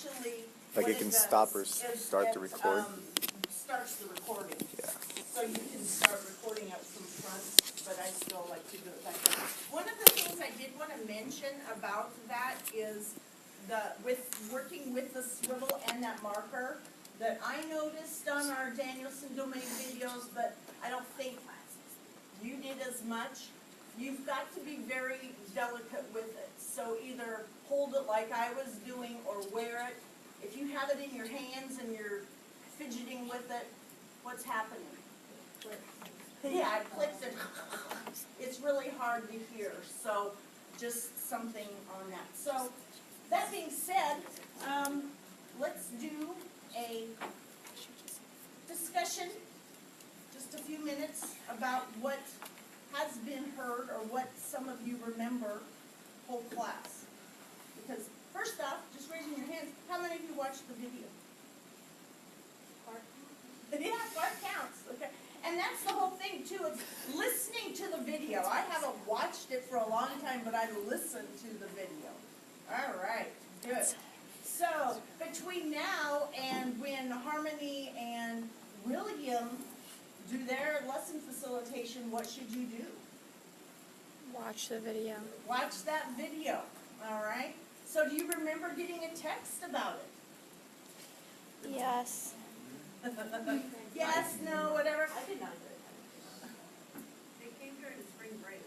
actually Like what it can does stop or is start the it, record? Starts the recording. Yeah. So you can start recording up from front, but I still like to do it back there. One of the things I did want to mention about that is with working with the swivel and that marker that I noticed on our Danielson Domain videos, but I don't think you did as much. You've got to be very delicate with it. So either hold it like I was doing or wear it. If you have it in your hands and you're fidgeting with it, what's happening? Yeah, it clicks and it's really hard to hear. So just something on that. So that being said, let's do a discussion, just a few minutes, about what has been heard or what some of you remember whole class. Because first off, just raising your hands, how many of you watched the video? Yeah, part counts. Okay. And that's the whole thing too, is listening to the video. I haven't watched it for a long time, but I listened to the video. All right, good. So between now and when Harmony and William do their lesson facilitation, what should you do? Watch the video. Watch that video, all right? So do you remember getting a text about it? Yes. Yes, no, whatever? I did not do it. It came during spring break.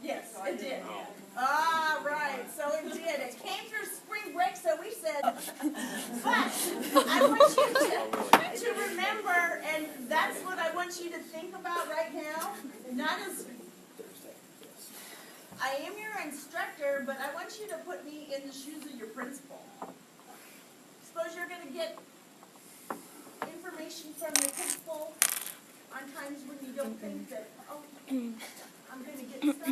Yes, So I it didn't did. know. Ah, right, so it did. It came through spring break, so we said, but I want you to remember, and that's what I want you to think about right now, not as, I am your instructor, but I want you to put me in the shoes of your principal. Suppose you're gonna get information from your principal on times when you don't think that, oh, I'm gonna get stuff.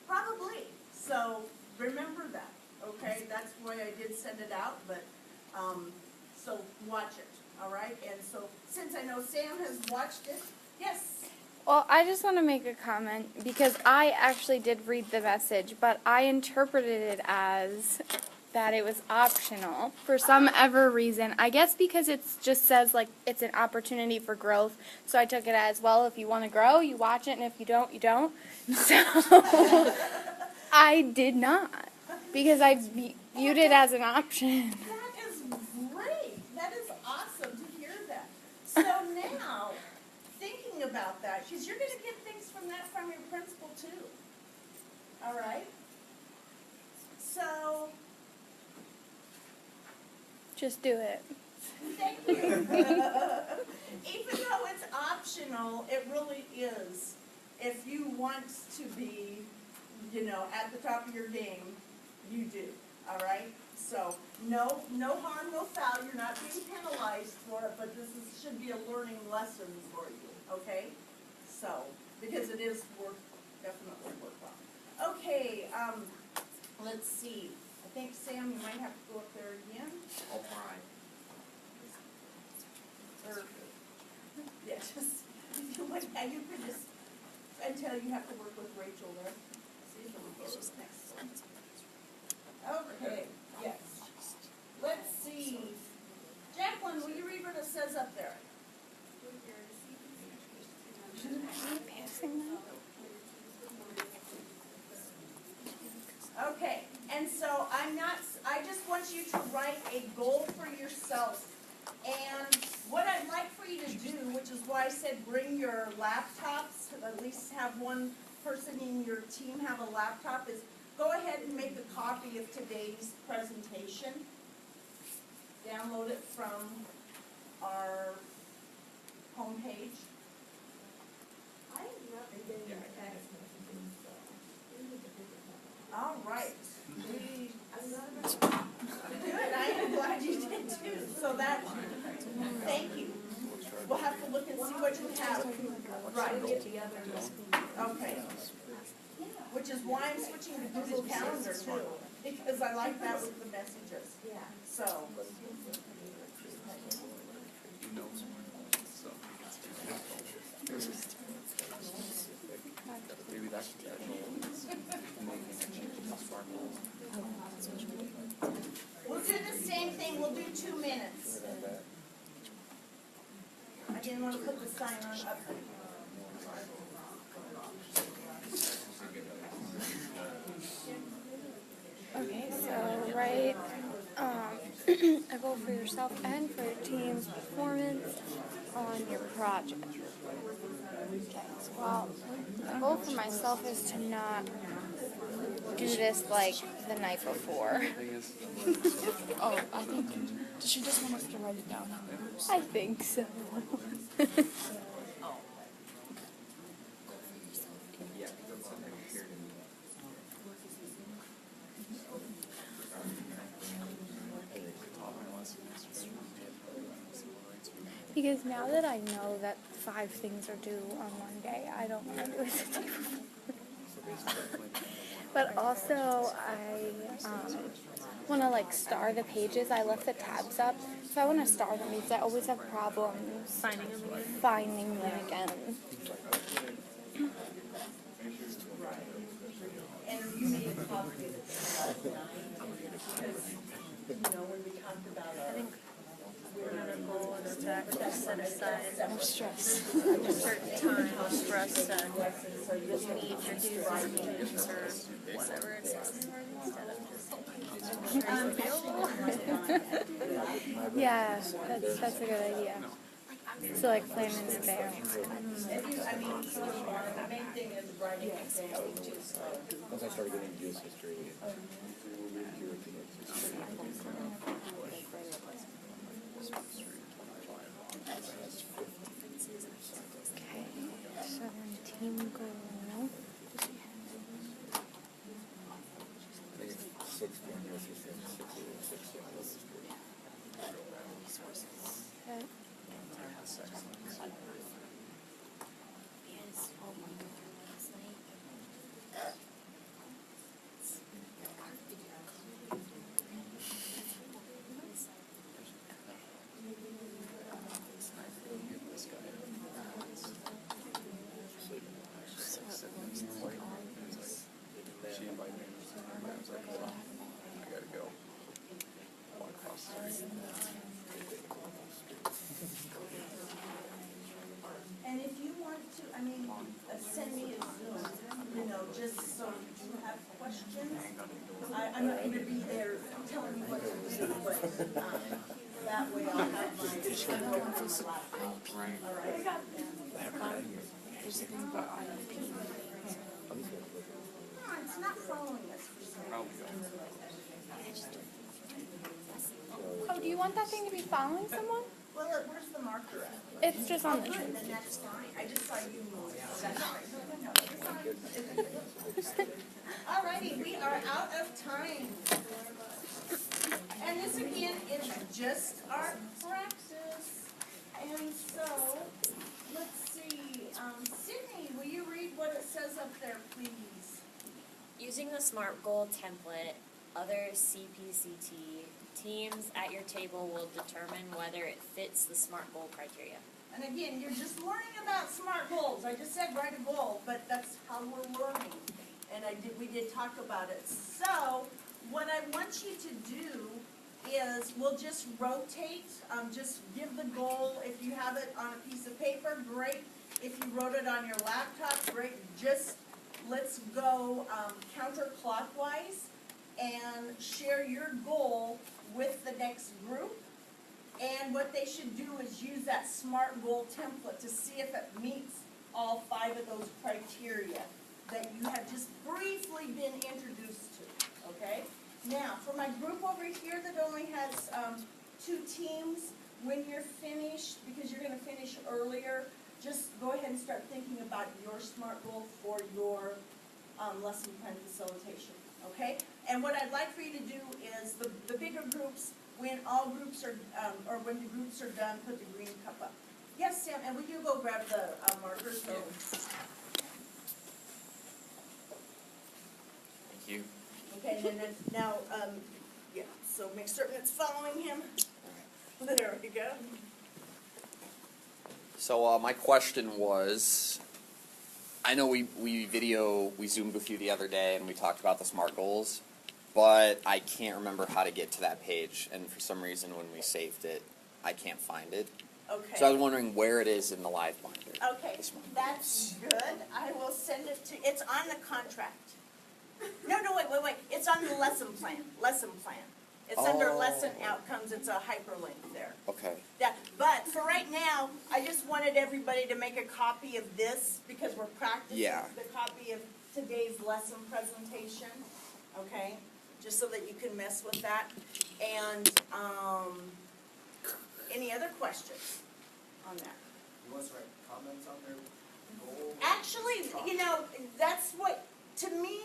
Probably. So remember that, okay? That's why I did send it out, but, so watch it, all right? And so since I know Sam has watched it, yes? Well, I just want to make a comment because I actually did read the message, but I interpreted it as that it was optional for some ever reason. I guess because it just says like it's an opportunity for growth. So I took it as, well, if you want to grow, you watch it, and if you don't, you don't. So I did not because I viewed it as an option. That is great. That is awesome to hear that. So now, thinking about that, because you're going to get things from that from your principal too. All right? So, Just do it. thank you. Even though it's optional, it really is. If you want to be, at the top of your game, you do. All right? So, no harm, no foul. You're not being penalized for it, but should be a learning lesson for you. Okay? So, because it is definitely worthwhile. Okay, let's see. I think, Sam, you might have to go up there again. I'll try. Or, yeah, just, if you would, you could just, until you have to work with Rachel there. See if it'll go next one. Okay, yes. Let's see. Jacqueline, will you read what it says up there? Passing that? Okay, and so I just want you to write a goal for yourself. And what I'd like for you to do, which is why I said bring your laptops, at least have one person in your team have a laptop, is go ahead and make a copy of today's presentation. Download it from our homepage. I have not been getting my text messages, so. All right. I'm not. Good, I am glad you did too. So thank you. We'll have to look and see what you have. Right. Get together and Okay. Which is why I'm switching to Google Calendar too, because I like that with the messages. yeah. So, Maybe that's the actual. thing, we'll do 2 minutes. I didn't want to put the sign on up. Okay, so write a goal for yourself and for your team's performance on your project. Okay, so well, the goal for myself is to not do this like the night before. Oh, I think, does she just want us to write it down? I think so. Because now that I know that 5 things are due on one day, I don't want to do it the day before. But also, I want to like star the pages. I left the tabs up, so I want to star them because I always have problems finding them again. And you made a copy of it last night, because, you know, when we talked about our. Another goal is to actually set aside No stress. a certain time for us to meet or do Zoom meetings or whatever it is, instead of just Yeah, that's a good idea. So like plan in advance. If you, I mean, the main thing is writing it down too, so. Once I started getting into history. Okay, so then team goal. She invited me. I was like, well, I gotta go. Walk across the street. And if you want to, I mean, send me a Zoom, you know, just so you have questions. I'm not gonna be there telling you what to do, but, that way I'll have my. All right? There's a thing about IEP. No, it's not following us for some reason. Oh, do you want that thing to be following someone? Well, where's the marker at? It's just on the Good, tree. then that's fine. I just saw you move. So that's all right. No, it's fine. Alrighty, we are out of time. And this again is just our practice. And so, let's see, Sydney, will you read what it says up there, please? Using the SMART goal template, other CPCT teams at your table will determine whether it fits the SMART goal criteria. And again, you're just learning about SMART goals. I just said write a goal, but that's how we're learning. And we did talk about it. So, what I want you to do is we'll just rotate, just give the goal. If you have it on a piece of paper, great. If you wrote it on your laptop, great. Just let's go counterclockwise and share your goal with the next group. And what they should do is use that SMART goal template to see if it meets all 5 of those criteria that you have just briefly been introduced to, okay? Now, for my group over here that only has 2 teams, when you're finished, because you're gonna finish earlier, just go ahead and start thinking about your SMART goal for your lesson plan facilitation, okay? And what I'd like for you to do is the bigger groups, when all groups are, or when the groups are done, put the green cup up. Yes, Sam, and will you go grab the markers? Thank you. Okay, and then now, yeah, so make certain it's following him. There we go. So my question was, I know we Zoomed with you the other day and we talked about the SMART goals. but I can't remember how to get to that page, and for some reason when we saved it, I can't find it. Okay. So I was wondering where it is in the live binder. Okay, This one. that's good. I will send it to, it's on the contract. No, wait. It's on the lesson plan. It's under Oh. lesson outcomes. It's a hyperlink there. Okay. But for right now, I just wanted everybody to make a copy of this because we're practicing Yeah. the copy of today's lesson presentation, okay? Just so that you can mess with that. And, any other questions on that? You want us to write comments on their goal? Actually, that's what, to me,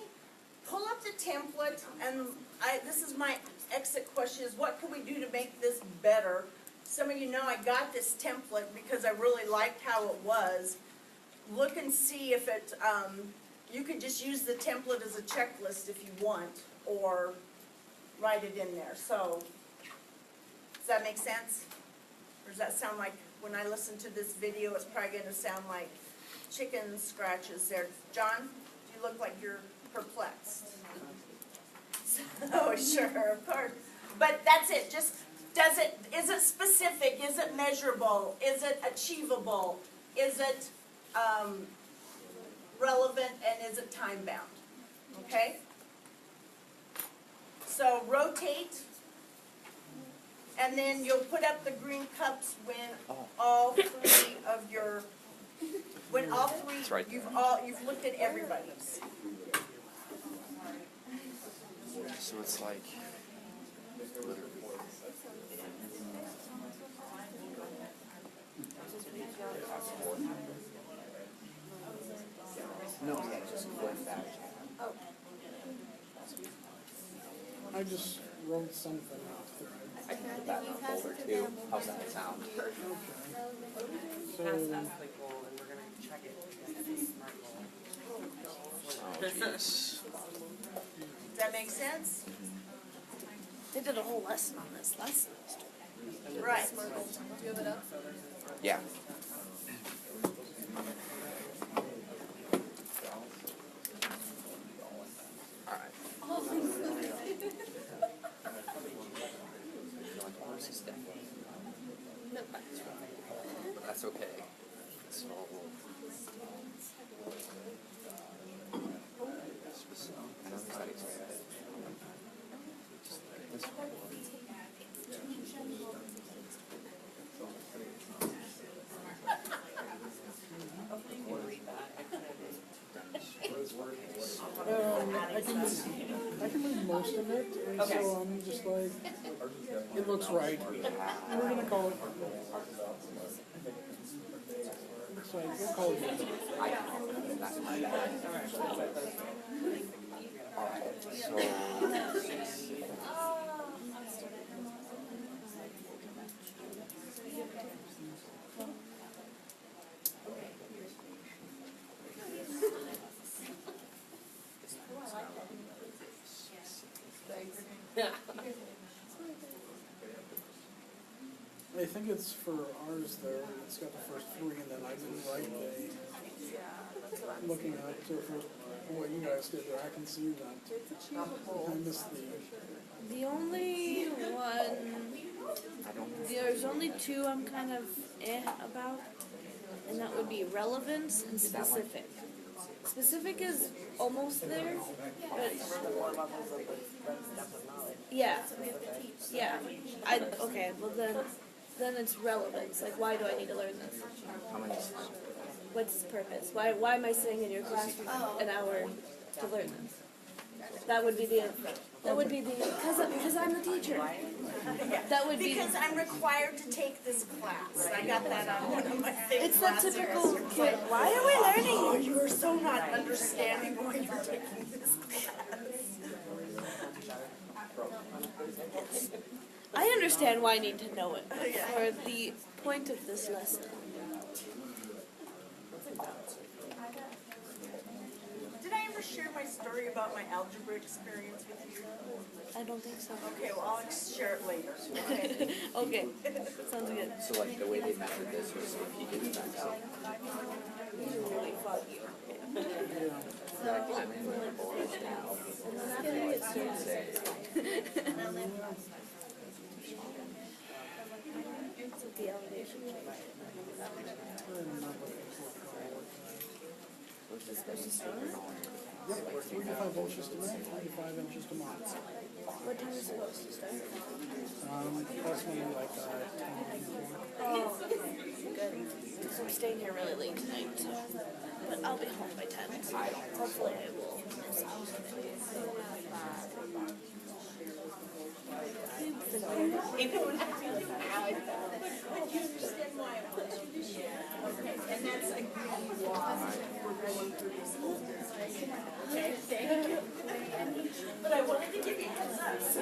pull up the template, and this is my exit question, is what can we do to make this better? Some of you know I got this template because I really liked how it was. Look and see if it, you could just use the template as a checklist if you want, or write it in there. So, does that make sense? Or does that sound like, when I listen to this video, it's probably gonna sound like chicken scratches there. John, you look like you're perplexed. Oh, sure, of course. But that's it, just, is it specific, is it measurable, is it achievable, is it, relevant, and is it time-bound, okay? So rotate, and then you'll put up the green cups when all three of your, when all three, It's right you've looked at everybody's. So it's like. No, yeah, just click that. I just wrote something off there. I can put that in a folder too. How's that sound? So, That's the goal, and we're gonna check it against the SMART goal. Oh, jeez. Does that make sense? They did a whole lesson on this last semester. Right. Do you have it up? Yeah. All right. But that's okay. So. I know he's not excited. This one. I can read most of it, and so I'm just like, it looks right. We're gonna call it. Looks like, we'll call it. That's my bad. Alright, so. I think it's for ours there, it's got the first three, and then I didn't write the, looking at it for what you guys did there, I can see that. I missed The only one, there's only two I'm kind of about, and that would be relevance and specific. Specific is almost there, but yeah, okay, well then it's relevance. Like, why do I need to learn this? How many? What's the purpose? Why am I sitting in your class for an hour to learn this? That would be the because I'm the teacher. That would be Because I'm required to take this class. I got that on one of my things. it's that last typical semester. kid. Why are we learning? Oh, you are so not understanding why you're taking this class. I understand why I need to know it for the point of this lesson. Did I ever share my story about my algebra experience with you? I don't think so. Okay, well, I'll share it later. Okay. Okay, sounds good. So like the way they measured this was if he gets back up. These are really foggy. Like I'm in the board now. And then after you get started, it's at the elevation. What's this supposed to start? Yep, 3 to 5 inches to man, 3 to 5 inches to mod. What time is it supposed to start? Approximately like 10 o'clock. Oh, good. Because I'm staying here really late tonight, so. But I'll be home by 10. So hopefully I will miss out. And that's again why we're going through this whole okay, thank you. But I wanted to give you a heads up, so.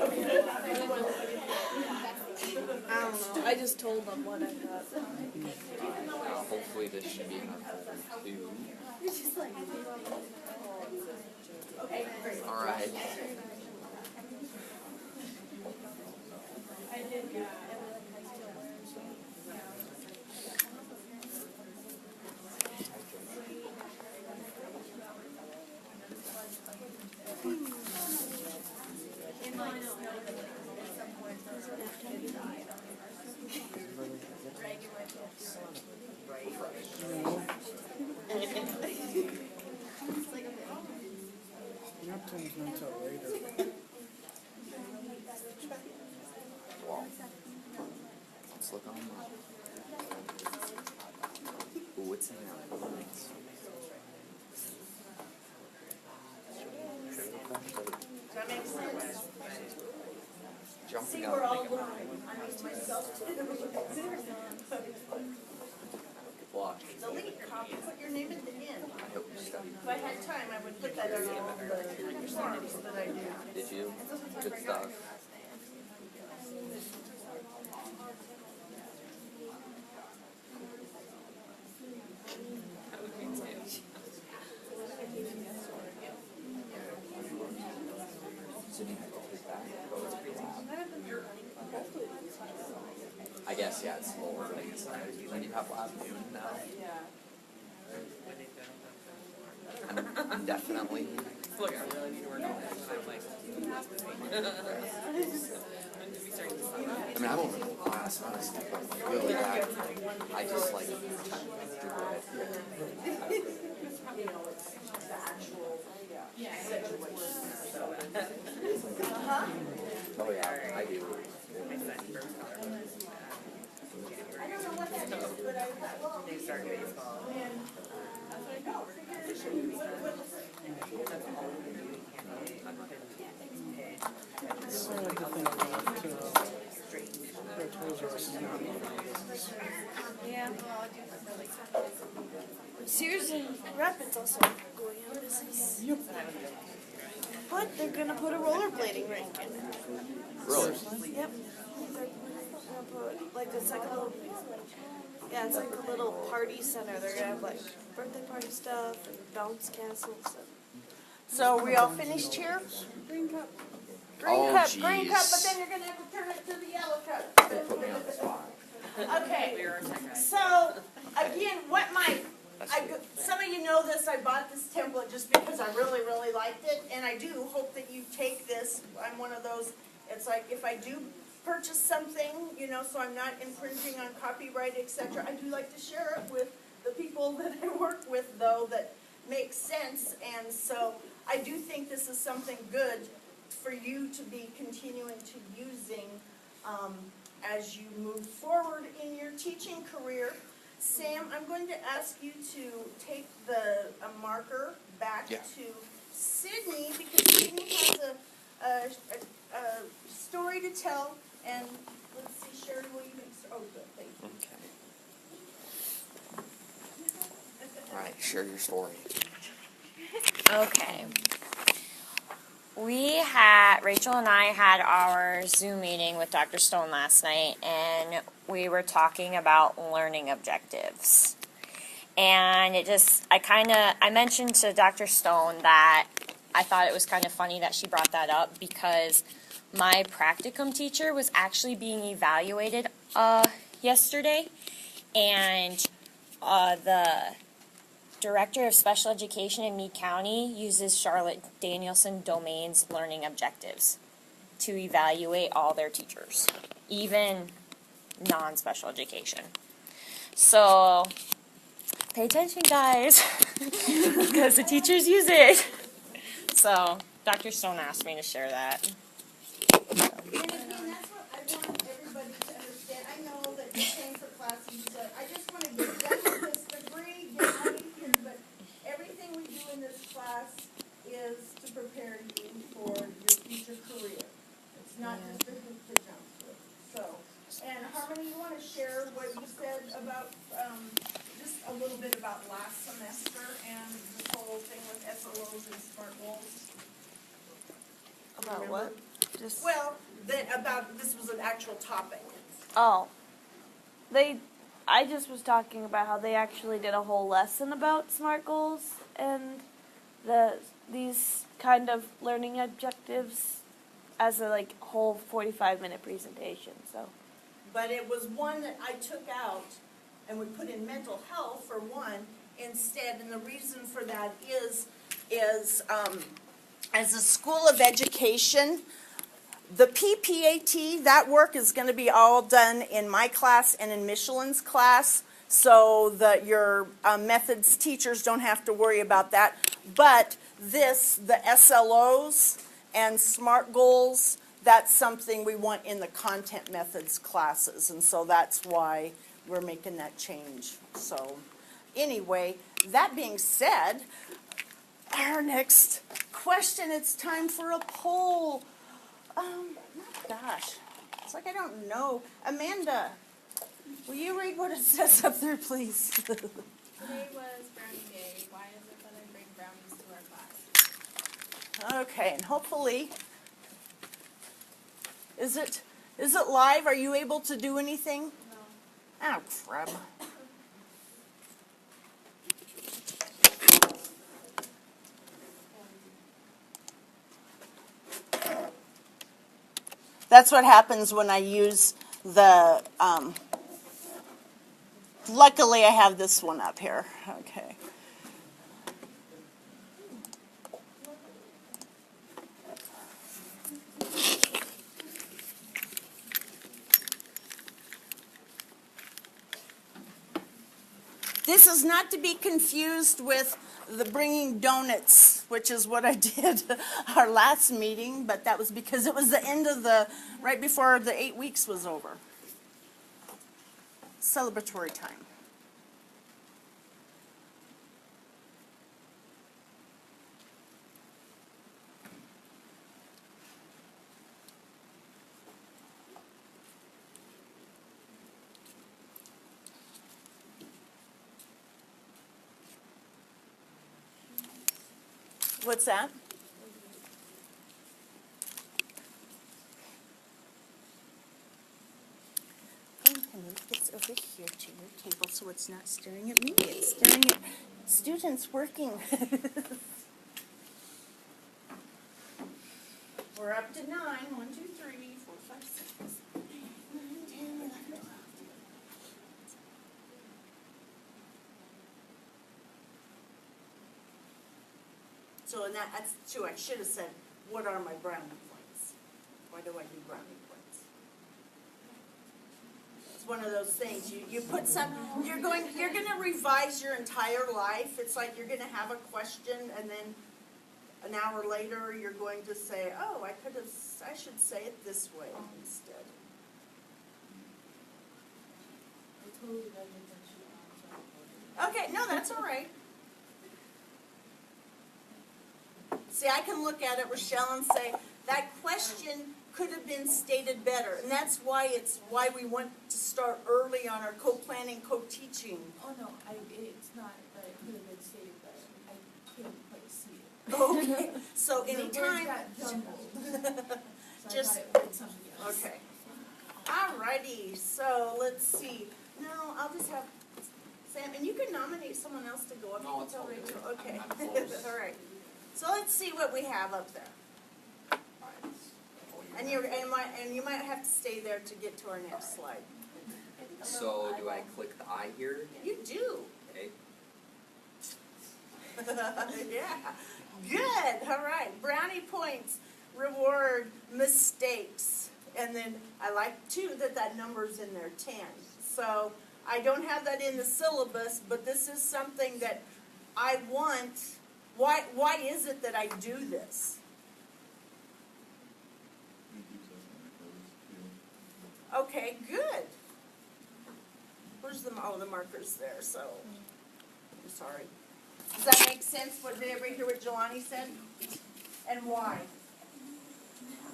I don't know. I just told them what I thought. Hopefully this should be enough for two. Okay, great. All right. Nap time's not until later. Wow. Let's look online. Ooh, what's in there? Does that make sense? Jumping See, out. we're all learning. I mean, myself too. Block. Delete, copy, put your name at the end. I hope you studied. If I had time, I would put that on all the forms that I do. Did you? Good stuff. I guess, yeah, it's lower, but I guess then you have lab noon now. I'm definitely. Look, I really need to work on this, and I'm like, when did we start this? I mean, I don't know the class, honestly, but really, I just like trying to do it. Oh yeah, I do. They start baseball. So I like to think about their Toys R Us is not one of those. Yeah. Sears and Rapids also going out of business. Yep. But they're gonna put a rollerblading rink in it. Really? Yep. They're gonna put, like, it's like a little, yeah, it's like a little party center. They're gonna have like birthday party stuff and bounce castles and So we all finished here? green cup. Green cup, but jeez. then you're gonna have to turn it to the yellow cup. They put me on the spot. Okay, so, again, some of you know this, I bought this template just because I really, really liked it, and I do hope that you take this. I'm one of those, it's like, if I do purchase something, so I'm not infringing on copyright, etc., I do like to share it with the people that I work with, though, that makes sense, and so I do think this is something good for you to be continuing to using as you move forward in your teaching career. Sam, I'm going to ask you to take a marker back Yeah. to Sydney, because Sydney has a story to tell, and let's see, Sherry, will you make, oh, good, thank you. Okay. All right, share your story. Okay. Rachel and I had our Zoom meeting with Dr. Stone last night, and we were talking about learning objectives. And I mentioned to Dr. Stone that I thought it was kind of funny that she brought that up, because my practicum teacher was actually being evaluated yesterday, and Director of Special Education in Meade County uses Charlotte Danielson Domain's learning objectives to evaluate all their teachers, even non-special education. So, pay attention, guys, because the teachers use it. So, Dr. Stone asked me to share that. And again, that's what I want everybody to understand. I know that you're paying for classes, but I just want to get done with this degree, get money, but everything we do in this class is to prepare you for your future career. It's not just a hoop to jump through. So, and Harmony, you want to share what you said about, just a little bit about last semester and this whole thing with SLOs and SMART goals? About what? Just Well, this was an actual topic. I just was talking about how they actually did a whole lesson about SMART goals and these kind of learning objectives as a whole 45-minute presentation. So. But it was one that I took out and we put in mental health for one instead, and the reason for that is as a school of education, the PPAT, that work is going to be all done in my class and in Michelin's class, so that your methods teachers don't have to worry about that. But the SLOs and SMART goals, that's something we want in the content methods classes, and so that's why we're making that change. So anyway, that being said, our next question, it's time for a poll. Gosh, it's like I don't know. Amanda, will you read what it says up there, please? Today was Brownie Day. Why is it that I bring brownies to our class? Okay, and hopefully, is it live? Are you able to do anything? No. Oh, crap. That's what happens when I use the, luckily I have this one up here. Okay. This is not to be confused with the bringing donuts, which is what I did our last meeting, but that was because it was the end of right before the 8 weeks was over. Celebratory time. What's that? I'm going to move this over here to your table so it's not staring at me. It's staring at students working. We're up to 9. 1, 2, 3, 4, 5, 6, 7, 8, 9, 10, 11, 12. So and that's true. I should have said, what are my brownie points? Why do I do brownie points? It's one of those things. You put some. You're going to revise your entire life. It's like you're going to have a question, and then an hour later you're going to say, oh, I should say it this way instead. Okay, no, that's all right. See, I can look at it, Rochelle, and say, that question could have been stated better. And that's why we want to start early on our co-planning, co-teaching. Oh, no, it's not that it could have been stated, but I can't quite see it. Okay, so anytime. So Just, I thought it was something else. okay. Alrighty, so let's see. No, I'll just have Sam, and you can nominate someone else to go up. No, it's all Rachel. good. Okay. I'm close. All right. So let's see what we have up there. And you might have to stay there to get to our next slide. So do I click the I here? You do. Okay. Yeah, good, all right. Brownie points, reward mistakes. And then I like too that number's in there, 10. So I don't have that in the syllabus, but this is something that I want. Why is it that I do this? Okay, good. Where's the marker's there, so, I'm sorry. Does that make sense? Did everybody hear what Jelani said? And why?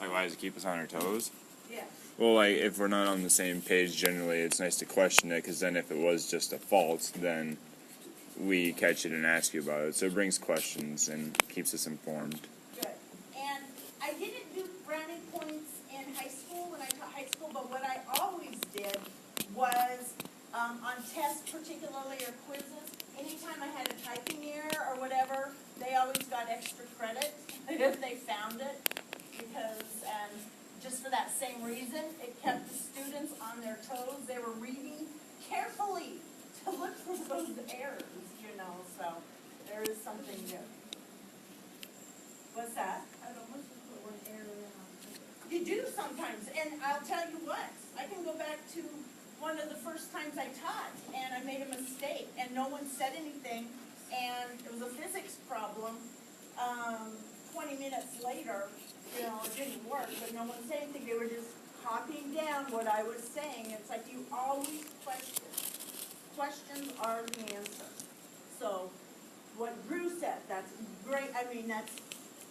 Like, why does it keep us on our toes? Yeah. Well, like, if we're not on the same page, generally, it's nice to question it, because then if it was just a fault, then we catch it and ask you about it. So it brings questions and keeps us informed. Good. And I didn't do brownie points in high school when I taught high school, but what I always did was on tests particularly or quizzes, anytime I had a typing error or whatever, they always got extra credit if they found it. Because, and just for that same reason, it kept the students on their toes. They were reading carefully to look for those errors, so there is something there. What's that? I'd almost put one error in on it. You do sometimes, and I'll tell you what, I can go back to one of the first times I taught, and I made a mistake, and no one said anything, and it was a physics problem. 20 minutes later, it didn't work, but no one said anything. They were just copying down what I was saying. It's like you always question. Questions are the answer. So, what Drew said, that's great. I mean, that's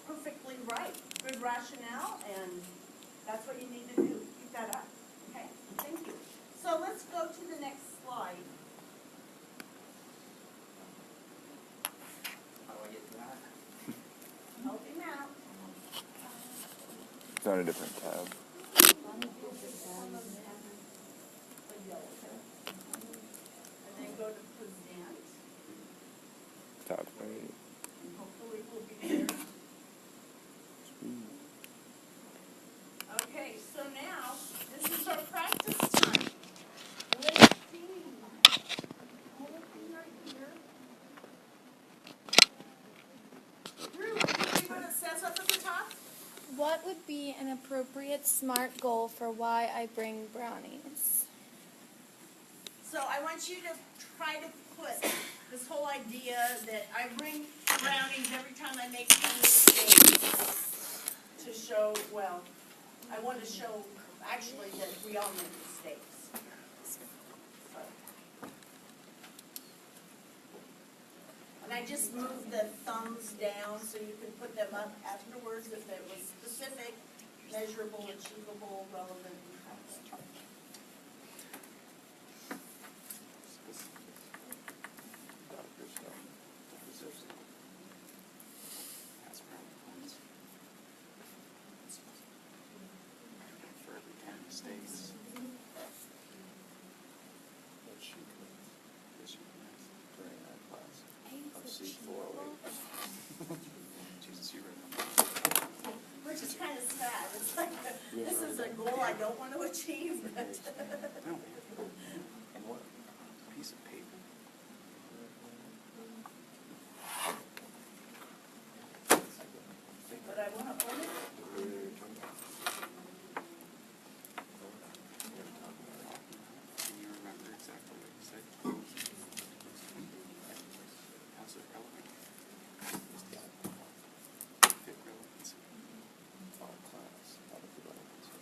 perfectly right. Good rationale, and that's what you need to do. Keep that up. Okay? Thank you. So, let's go to the next slide. How do I get to that? Help him out. It's on a different tab. And then go to present. Top right. And hopefully we'll be there. Okay, so now, this is our practice time. Let's see. Hold it right here. Drew, can you read what it says up at the top? What would be an appropriate SMART goal for why I bring brownies? So I want you to try to put this whole idea that I bring brownies every time I make a mistake to show, well, I want to show actually that we all make mistakes. And I just moved the thumbs down so you can put them up afterwards if it was specific, measurable, achievable, relevant, and helpful. For every 10 mistakes. During that class. A is C408. Jesus, you remember. Which is kind of sad. It's like, this is a goal I don't want to achieve, but. No. And what? A piece of paper. But I want to own it. Can you remember exactly what you said? How's it relevant? Fit relevancy. Our class. How to fit relevancy.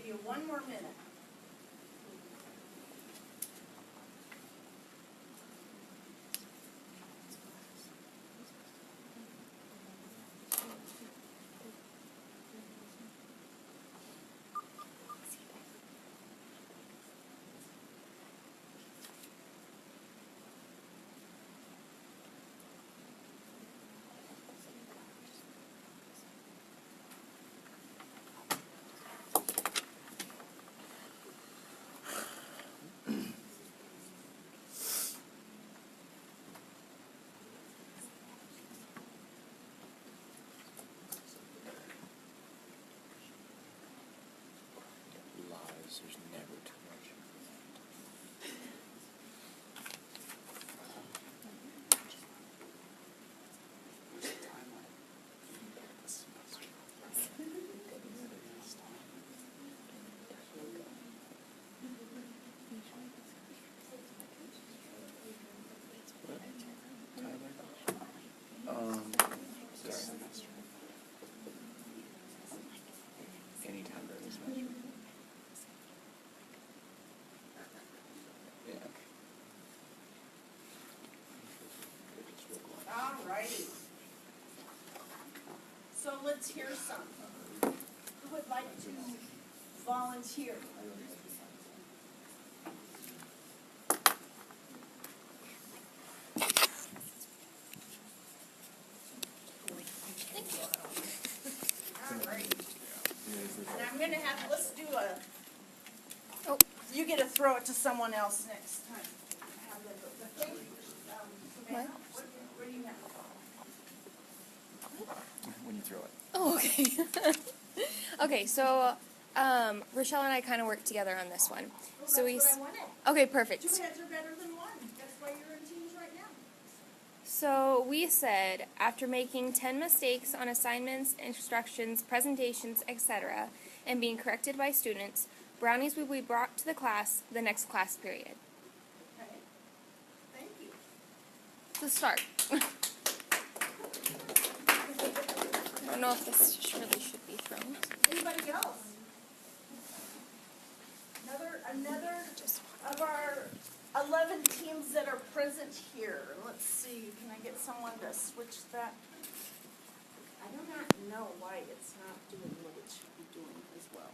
you one more minute. Lies, there's never too much. Anytime during the semester. Yeah. All righty. So let's hear some. Who would like to volunteer? All right. And I'm gonna have, let's do a, Oh. you get to throw it to someone else next time. Have them go. But thank you. Savannah, what do you have? When you throw it. Oh, okay. Okay, so Rochelle and I kind of worked together on this one. So we. That's what I wanted. Okay, perfect. 2 heads are better than one. That's why you're in teams right now. So we said, after making 10 mistakes on assignments, instructions, presentations, etc., and being corrected by students, brownies will be brought to the class the next class period. Okay. Thank you. To start. I don't know if this really should be thrown. Anybody else? Another of our 11 teams that are present here. Let's see, can I get someone to switch that? I do not know why it's not doing what it should be doing as well.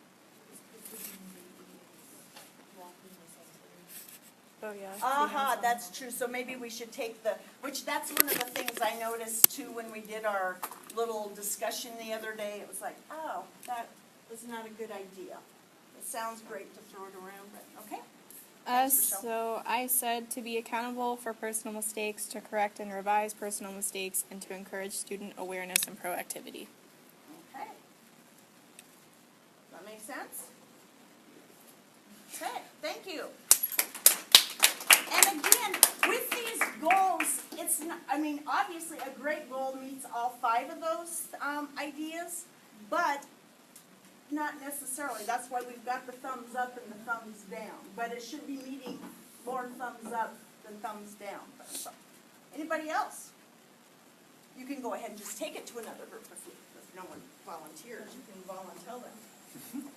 Oh, yeah. Aha, that's true, so maybe we should take that's one of the things I noticed too when we did our little discussion the other day. It was like, oh, that was not a good idea. It sounds great to throw it around, but, okay? Thanks, Rochelle. So I said to be accountable for personal mistakes, to correct and revise personal mistakes, and to encourage student awareness and proactivity. Okay. Does that make sense? Okay, thank you. And again, with these goals, it's not, obviously a great goal meets all 5 of those ideas, but not necessarily. That's why we've got the thumbs up and the thumbs down. But it should be meeting more thumbs up than thumbs down. So, anybody else? You can go ahead and just take it to another group if no one volunteers. You can volunteer them.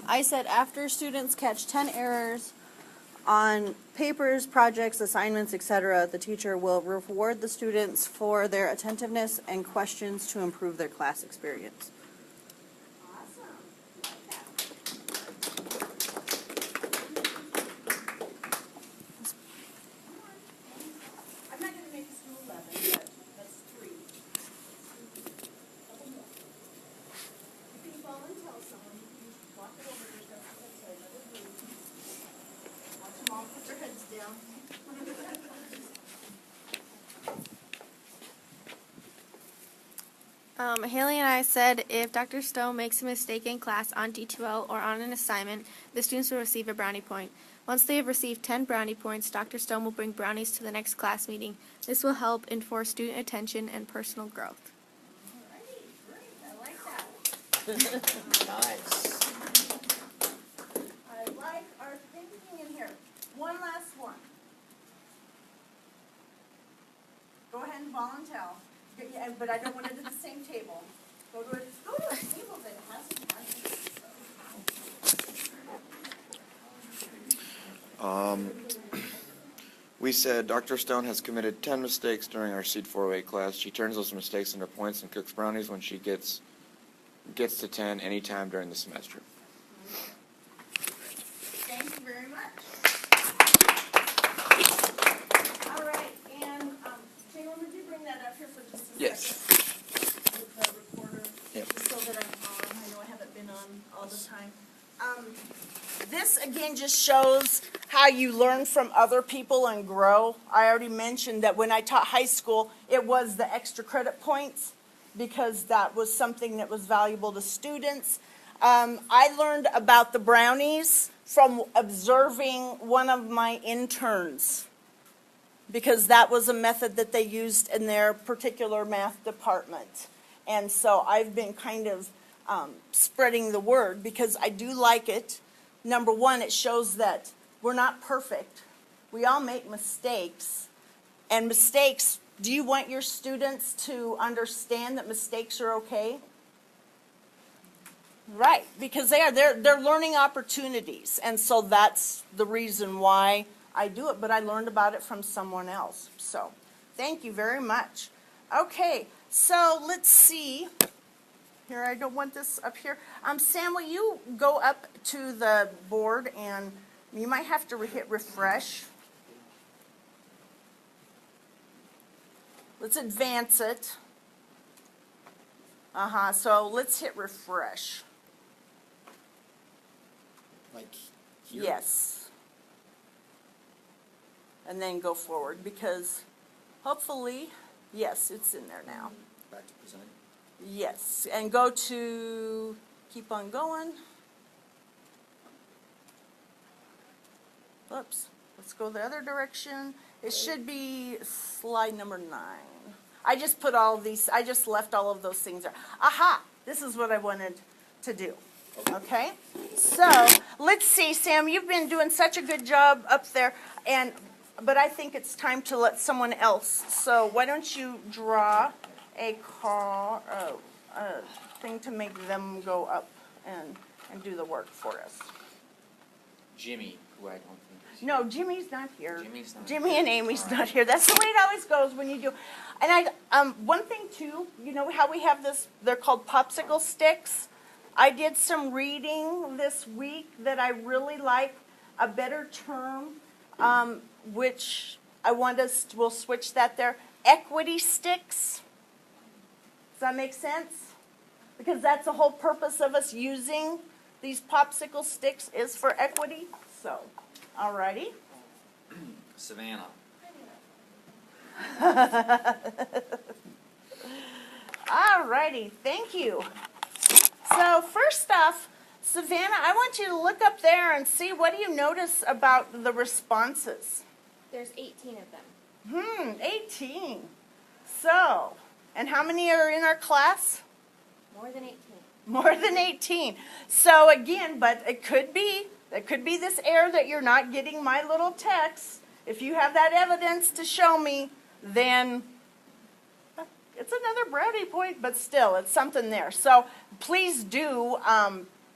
I said after students catch 10 errors on papers, projects, assignments, etc., the teacher will reward the students for their attentiveness and questions to improve their class experience. Awesome. Like that. I'm not going to make us do 11, but that's 3. Couple more. You can call and tell someone. You can just walk it over to another group. Watch them all put their heads down. Haley and I said if Dr. Stowe makes a mistake in class on D2L or on an assignment, the students will receive a brownie point. Once they have received 10 brownie points, Dr. Stone will bring brownies to the next class meeting. This will help enforce student attention and personal growth. Alrighty, great. I like that. Nice. I like our thinking in here. One last one. Go ahead and volunteer. Yeah, but I don't want it at the same table. Go to a table that hasn't had it. We said Dr. Stone has committed 10 mistakes during our Seed 408 class. She turns those mistakes into points and cooks brownies when she gets to 10 anytime during the semester. Thank you very much. All right, and Jalen, would you bring that up here for just a second? Yes. With the recorder, Yep. just so that I'm on. I know I haven't been on all the time. This again just shows how you learn from other people and grow. I already mentioned that when I taught high school, it was the extra credit points because that was something that was valuable to students. I learned about the brownies from observing one of my interns because that was a method that they used in their particular math department. And so I've been kind of spreading the word because I do like it. Number one, it shows that we're not perfect. We all make mistakes. And mistakes, do you want your students to understand that mistakes are okay? Right, because they're learning opportunities. And so that's the reason why I do it. But I learned about it from someone else. So thank you very much. Okay, so let's see. Here, I don't want this up here. Sam, will you go up to the board and you might have to hit refresh. Let's advance it. So let's hit refresh. Like here? Yes. And then go forward because hopefully, yes, it's in there now. Back to present. Yes, and go to, keep on going. Oops, let's go the other direction. It should be slide number 9. I just put all of these, I just left all of those things there. Aha, this is what I wanted to do. Okay, so let's see, Sam, you've been doing such a good job up there, but I think it's time to let someone else. So why don't you draw a thing to make them go up and do the work for us. Jimmy, who I don't think is No, Jimmy's not here. Jimmy's not Jimmy here. and Amy's not here. That's the way it always goes when you do. And one thing too, you know how we have this, they're called popsicle sticks. I did some reading this week that I really like, a better term, which I want us, we'll switch that there. Equity sticks. Does that make sense? Because that's the whole purpose of us using these popsicle sticks is for equity. So, alrighty. Savannah. Alrighty, thank you. So first off, Savannah, I want you to look up there and see what do you notice about the responses. There's 18 of them. 18. So, and how many are in our class? More than 18. More than 18. So again, but it could be this error that you're not getting my little text. If you have that evidence to show me, then it's another brownie point, but still, it's something there. So please do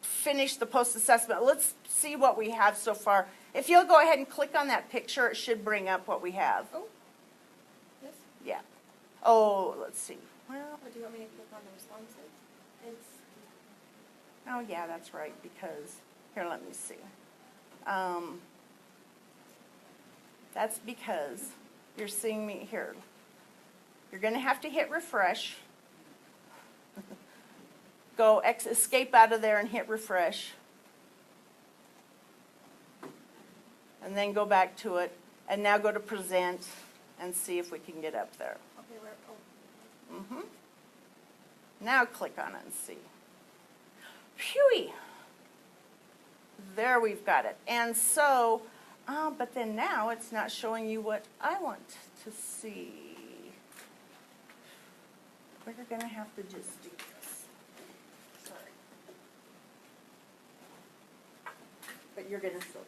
finish the post-assessment. Let's see what we have so far. If you'll go ahead and click on that picture, it should bring up what we have. Oh. This? Yeah. Oh, let's see. Well, Or do you want me to click on the responses? It's oh yeah, that's right, because, here, let me see. That's because you're seeing me here. You're going to have to hit refresh. Go escape out of there and hit refresh. And then go back to it. And now go to present and see if we can get up there. okay. Where? Oh. Now click on it and see. Phew! There we've got it. And so, but then now it's not showing you what I want to see. We're going to have to just do this. Sorry. But you're going to still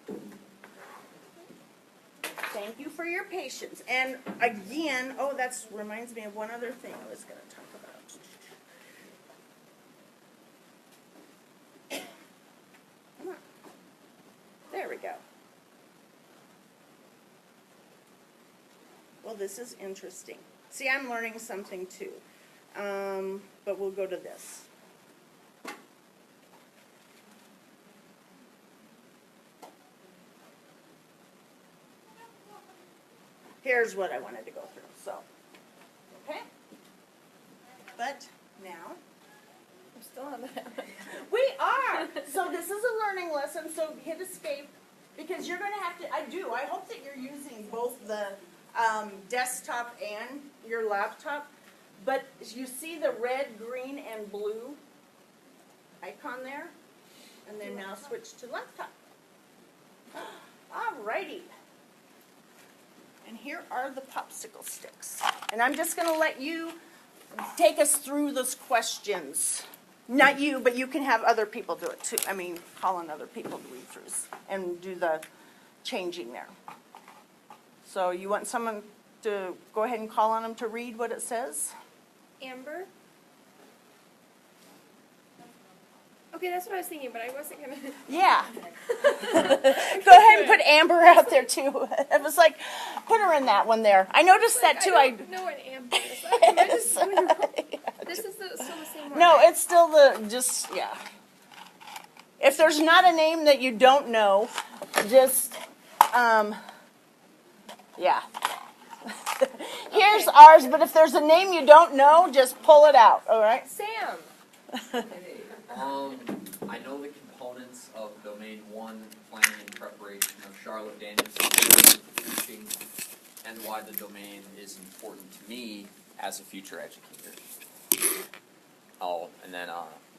do it. thank you for your patience. And again, oh, that reminds me of one other thing I was going to talk about. Come on. There we go. Well, this is interesting. See, I'm learning something too. But we'll go to this. Here's what I wanted to go through, so, okay? But now, I'm still on that. we are! So this is a learning lesson, so hit escape, because you're gonna have to, I hope that you're using both the desktop and your laptop, but you see the red, green, and blue icon there? And then now switch to laptop. Alrighty. And here are the popsicle sticks. And I'm just going to let you take us through those questions. Not you, but you can have other people do it too. I mean, call on other people to read throughs and do the changing there. So you want someone to go ahead and call on them to read what it says? Amber? Okay, that's what I was thinking, but I wasn't gonna. Yeah. Go ahead and put Amber out there too. It was like, put her in that one there. I noticed that too. I don't know what Amber is. Am I just doing it wrong? This is still the same one. No, it's still yeah. If there's not a name that you don't know, just, yeah. Here's ours, but if there's a name you don't know, just pull it out, all right? Sam. I know the components of Domain 1, planning and preparation of Charlotte Danielson teaching, and why the domain is important to me as a future educator. Oh, and then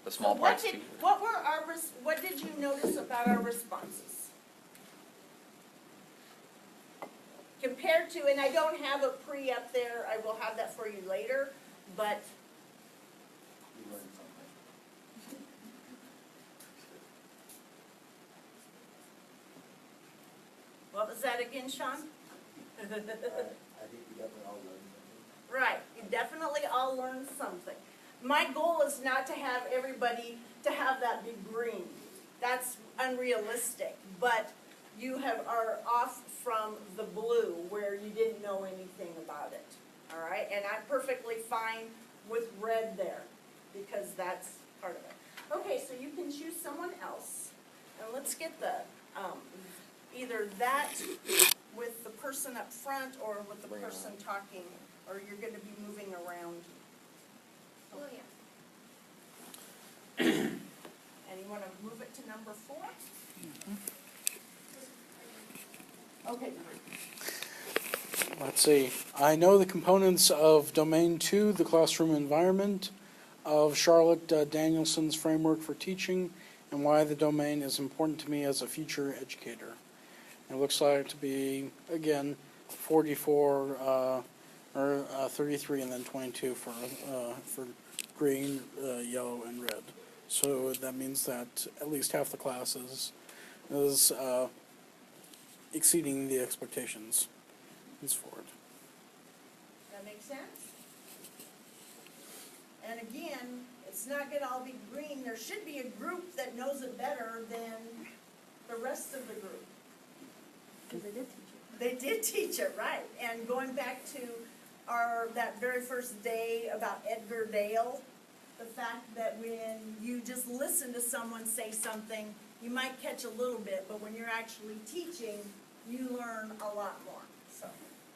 the small parts too. What did you notice about our responses? Compared to, and I don't have a pre up there, I will have that for you later, but You learned something. what was that again, Sean? I think we definitely all learned something. Right, you definitely all learned something. My goal is not to have everybody to have that be green. That's unrealistic, but you are off from the blue where you didn't know anything about it, all right? And I'm perfectly fine with red there because that's part of it. Okay, so you can choose someone else, and let's get the, either that with the person up front or with the person talking, or you're gonna be moving around. William. And you wanna move it to number 4? Okay. Let's see. I know the components of Domain 2, the classroom environment, of Charlotte Danielson's framework for teaching, and why the domain is important to me as a future educator. It looks like to be, again, 44, or 33, and then 22 for green, yellow, and red. So that means that at least half the class is exceeding the expectations henceforward. That makes sense? And again, it's not gonna all be green. There should be a group that knows it better than the rest of the group. Because they did teach it. They did teach it, right. And going back to that very first day about Edgar Dale, the fact that when you just listen to someone say something, you might catch a little bit, but when you're actually teaching, you learn a lot more. So,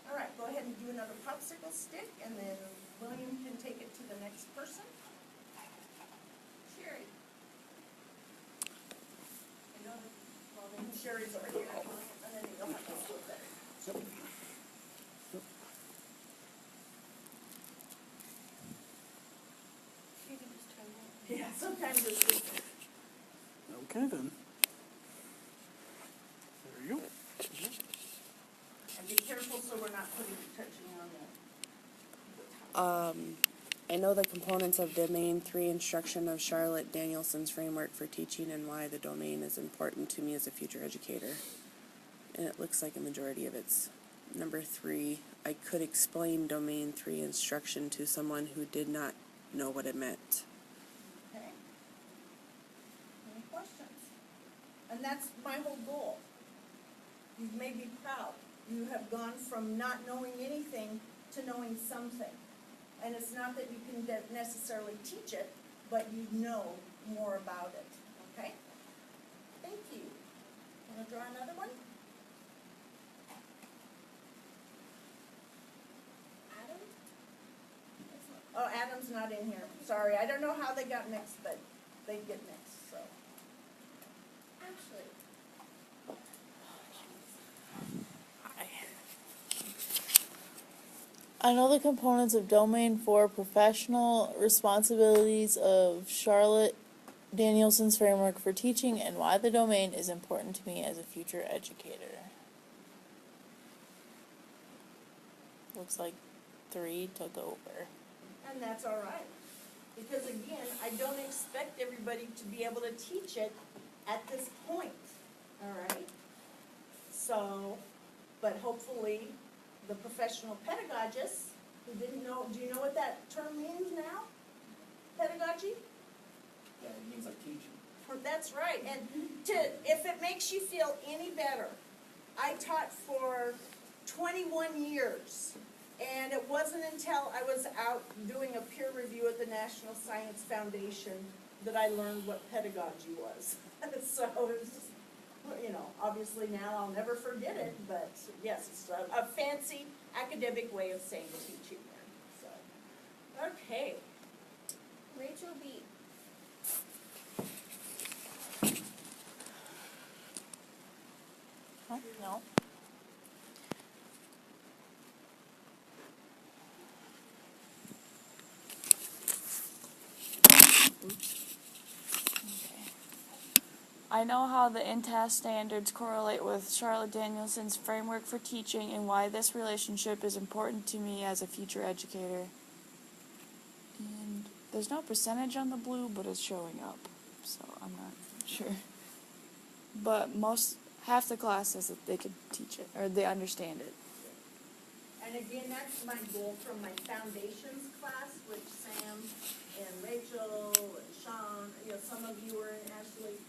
all right, go ahead and do another popsicle stick, and then William can take it to the next person. Sherry. Sherry's over here, and then you'll have to flip that. Yeah, sometimes it's just. Okay, then. There you go. And be careful so we're not touching on the. I know the components of Domain 3 instruction of Charlotte Danielson's framework for teaching and why the domain is important to me as a future educator. And it looks like a majority of it's number 3, I could explain domain 3 instruction to someone who did not know what it meant. Okay? Any questions? And that's my whole goal. You've made me proud. You have gone from not knowing anything to knowing something. And it's not that you can necessarily teach it, but you know more about it. Okay? Thank you. Want to draw another one? Adam? Oh, Adam's not in here. Sorry, I don't know how they got mixed, but they get mixed, so. Ashley. I know the components of Domain 4 professional responsibilities of Charlotte Danielson's framework for teaching and why the domain is important to me as a future educator. Looks like 3 took over. And that's all right. Because again, I don't expect everybody to be able to teach it at this point, all right? So, but hopefully, the professional pedagogists who didn't know, do you know what that term means now? Pedagogy? Yeah, it means like teaching. That's right, and if it makes you feel any better, I taught for 21 years, and it wasn't until I was out doing a peer review at the National Science Foundation that I learned what pedagogy was. So it was just, you know, obviously now I'll never forget it, but yes, it's a fancy academic way of saying teaching there, so. Okay. Rachel B. Huh? No. I know how the INTAS standards correlate with Charlotte Danielson's framework for teaching and why this relationship is important to me as a future educator. And there's no percentage on the blue, but it's showing up, so I'm not sure. But half the class says that they could teach it, or they understand it. And again, that's my goal from my foundations class, which Sam and Rachel and Sean, you know, some of you were in, Ashley,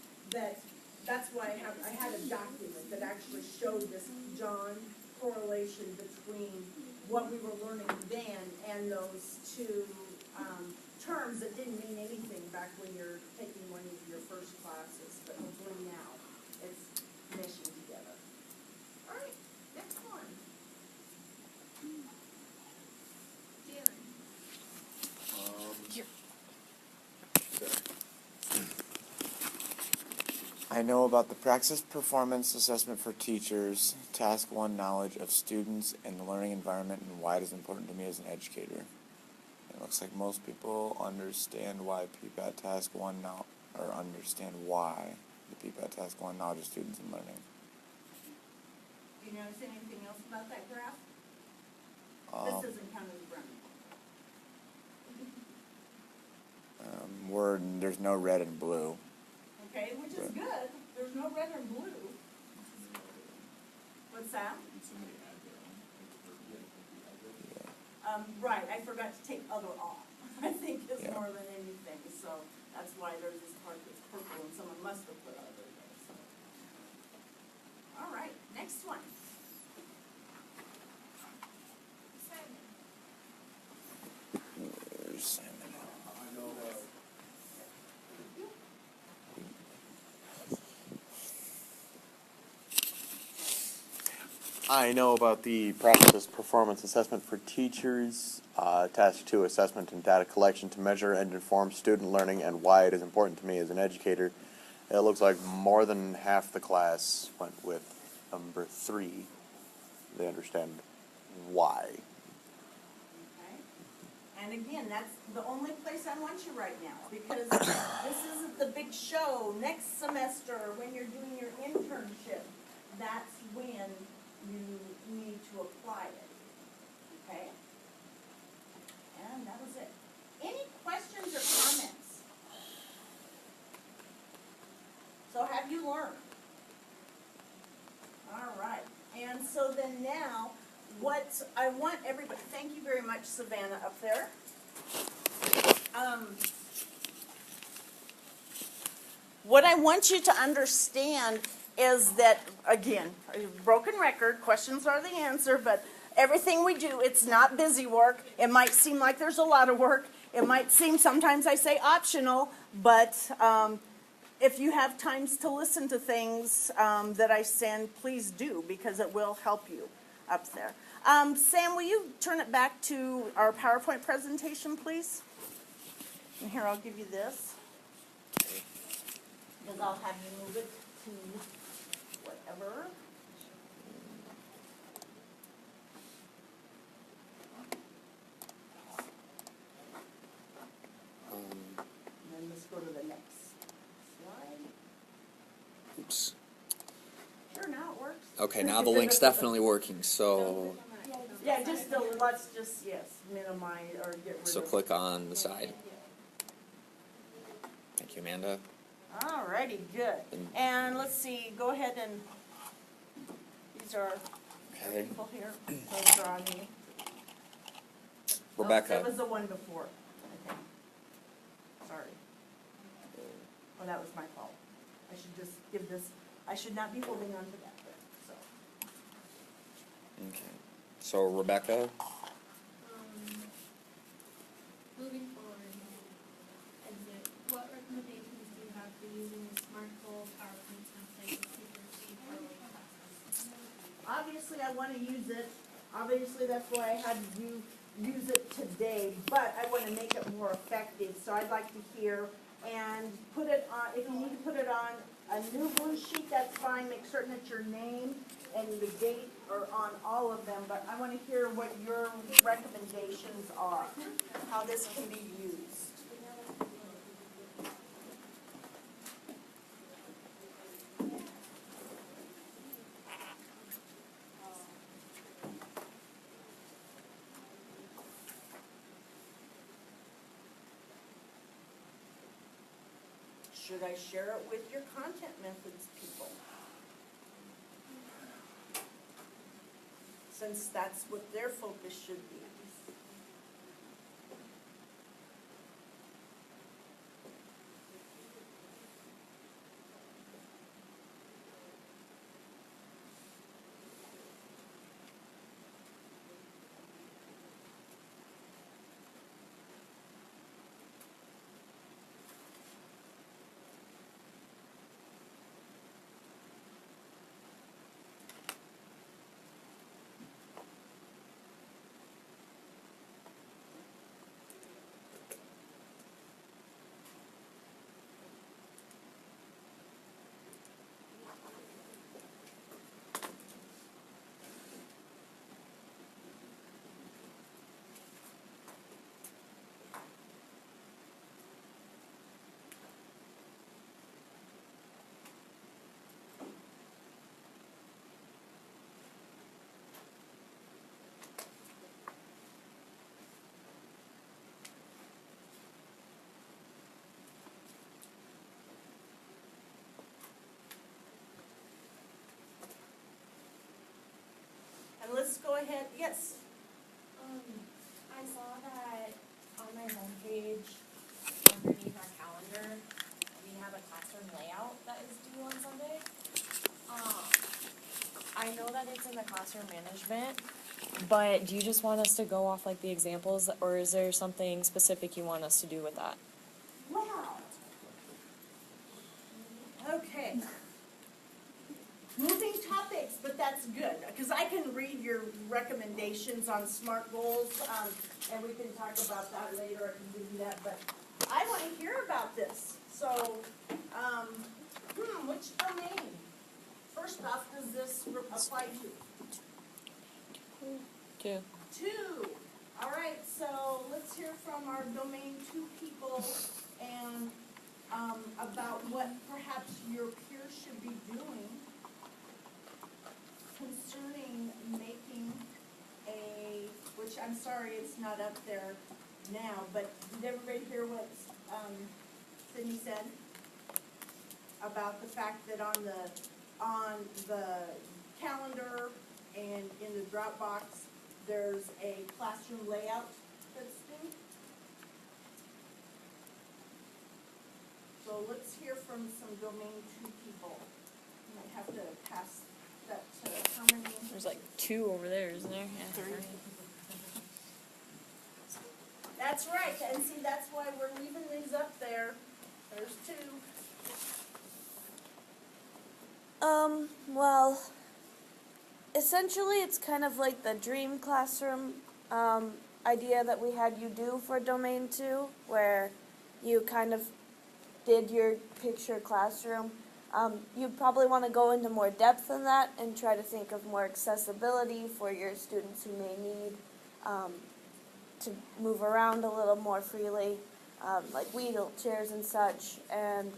that's why I had a document that actually showed this John correlation between what we were learning then and those two terms that didn't mean anything back when you're taking one of your first classes, but hopefully now it's meshing together. All right, next one. I know about the Praxis Performance Assessment for Teachers, Task 1 knowledge of students and the learning environment and why it is important to me as an educator. It looks like most people understand why PPAT Task 1 now, or understand why the PPAT Task 1 knowledge of students and learning. Do you notice anything else about that graph? This isn't counted as brown. There's no red and blue. Okay, which is good. There's no red or blue. What's that? Right, I forgot to take other off. I think is more than anything, so that's why there's this part that's purple and someone must have put other there. So. All right, next one. Where's Simon? I know about the Praxis Performance Assessment for Teachers, Task 2 assessment and data collection to measure and inform student learning and why it is important to me as an educator. It looks like more than half the class went with number 3. They understand why. Okay. And again, that's the only place I want you right now, because this isn't the big show. Next semester, when you're doing your internship, that's when you need to apply it, okay? And that was it. Any questions or comments? So have you learned? All right, and so then now, I want everybody, thank you very much, Savannah, up there. What I want you to understand is that, again, a broken record, questions are the answer, but everything we do, it's not busy work. It might seem like there's a lot of work. It might seem, sometimes I say optional, but if you have times to listen to things that I send, please do, because it will help you up there. Sam, will you turn it back to our PowerPoint presentation, please? And here, I'll give you this. Because I'll have you move it to whatever. And then let's go to the next slide. Oops. Sure, now it works. Okay, now the link's definitely working, so Yeah, just, let's just, yes, minimize or get rid of. so click on the side. Thank you, Amanda. Alrighty, good. And let's see, go ahead and, these are Okay. people here. Those are on me. Rebecca. Oh, that was the one before, I think. Sorry. Oh, that was my fault. I should just give this, I should not be holding on to that, so. Okay. So Rebecca. Moving forward, what recommendations do you have for using a SMART goal PowerPoint template to receive early classes? Obviously, I want to use it. Obviously, that's why I had you use it today, but I want to make it more effective. So I'd like to hear and put it on, if you need to put it on a new blue sheet, that's fine. Make certain that your name and the date are on all of them, but I want to hear what your recommendations are, how this can be used. Should I share it with your content methods people? Since that's what their focus should be. And let's go ahead, yes. I saw that on my homepage, underneath our calendar, we have a classroom layout that is due on Sunday. I know that it's in the classroom management, but do you just want us to go off like the examples, or is there something specific you want us to do with that? Wow. Okay. Moving topics, but that's good, because I can read your recommendations on SMART goals, and we can talk about that later, I can give you that, but I want to hear about this. So, which domain? First off, does this apply to? Two. Two. All right, so let's hear from our domain 2 people and about what perhaps your peers should be doing concerning making a, which I'm sorry it's not up there now, but did everybody hear what Sydney said about the fact that on the calendar and in the Dropbox there's a classroom layout that's due. So let's hear from some domain 2 people. I might have to pass that to how many? There's like 2 over there, isn't there? Yeah, 3. That's right, and see, that's why we're leaving these up there. There's 2. Well, essentially it's kind of like the dream classroom idea that we had you do for Domain 2, where you kind of did your picture classroom. You probably want to go into more depth than that and try to think of more accessibility for your students who may need to move around a little more freely, like wheelchairs and such, and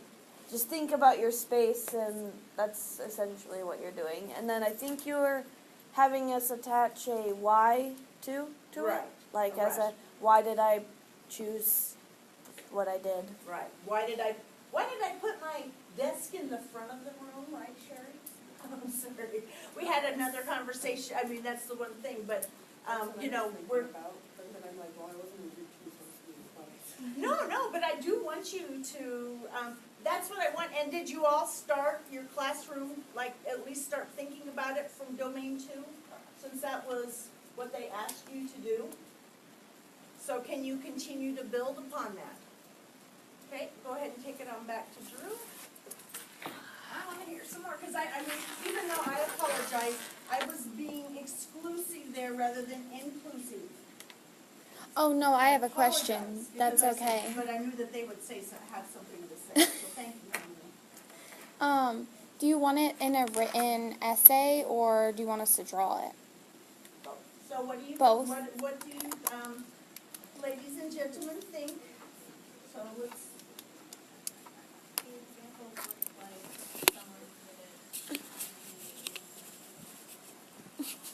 just think about your space, and that's essentially what you're doing. And then I think you're having us attach a why to Right. it, like as a why did I choose what I did. Right. Why did I put my desk in the front of the room, right, Sherry? I'm sorry. We had another conversation. I mean, that's the one thing, but you know, we're. No, but I do want you to. That's what I want. And did you all start your classroom, like at least start thinking about it from Domain 2, since that was what they asked you to do? So can you continue to build upon that? Okay, go ahead and take it on back to Drew. I want to hear some more, because I mean, even though I apologize, I was being exclusive there rather than inclusive. Oh, no, I have a apologize, question. because That's I okay. said- But I knew that they would have something to say, so thank you, Emily. Do you want it in a written essay, or do you want us to draw it? So what do you, Both. what do you, ladies and gentlemen think? So let's.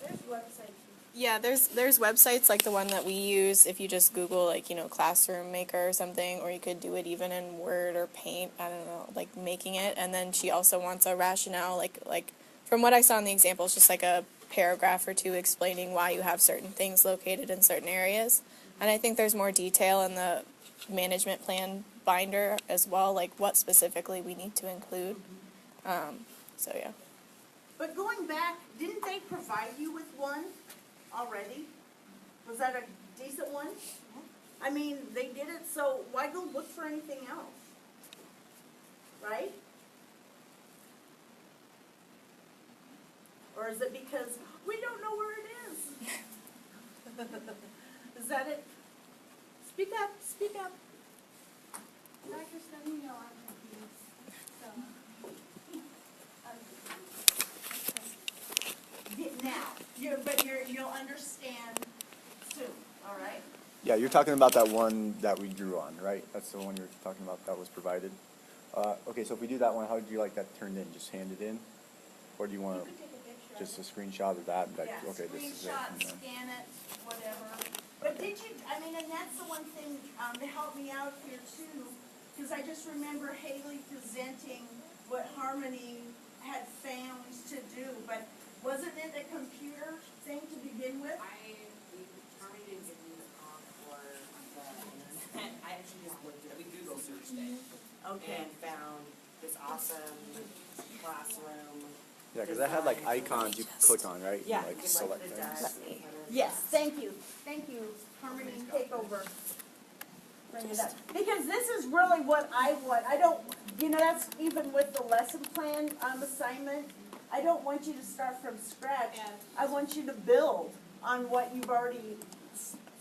There's websites. Yeah, there's websites like the one that we use if you just Google like, Classroom Maker or something, or you could do it even in Word or Paint, I don't know, like making it. And then she also wants a rationale, like from what I saw in the example, it's just like a paragraph or 2 explaining why you have certain things located in certain areas. And I think there's more detail in the management plan binder as well, like what specifically we need to include. So yeah. But going back, didn't they provide you with one already? Was that a decent one? I mean, they did it, so why go look for anything else? Right? Or is it because we don't know where it is? Is that it? Speak up, speak up. Dr. Stone, you know I'm confused, so. You'll understand soon, all right? Yeah, you're talking about that one that we drew on, right? That's the one you're talking about that was provided. Okay, so if we do that one, how would you like that turned in? Just hand it in? Or do you want You could take a picture. just a screenshot of that? Yeah, Okay, this is it. screenshot, and then- scan it, whatever. But did you, I mean, and that's the one thing, to help me out here too, because I just remember Haley presenting what Harmony had families to do, but wasn't it a computer thing to begin with? Harmony didn't give me the prompt for the, I actually just looked at, we Google searched it. Okay. And found this awesome classroom. Yeah, because that had like icons you could click on, right? And, Yeah, like you could, select the things. desk. Yes, thank you, Harmony, take over. Bring it up. Because this is really what I want, I don't, that's even with the lesson plan, assignment, I don't want you to start from scratch. I want you to build on what you've already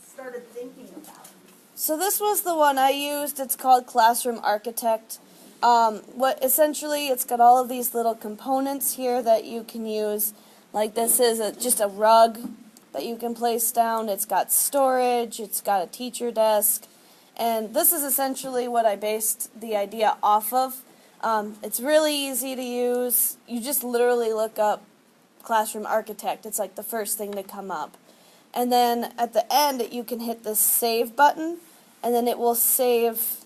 started thinking about. So this was the one I used. It's called Classroom Architect. Essentially, it's got all of these little components here that you can use. Like this is just a rug that you can place down. It's got storage. It's got a teacher desk. And this is essentially what I based the idea off of. It's really easy to use. You just literally look up Classroom Architect. It's like the first thing to come up. And then at the end, you can hit this save button, and then it will save.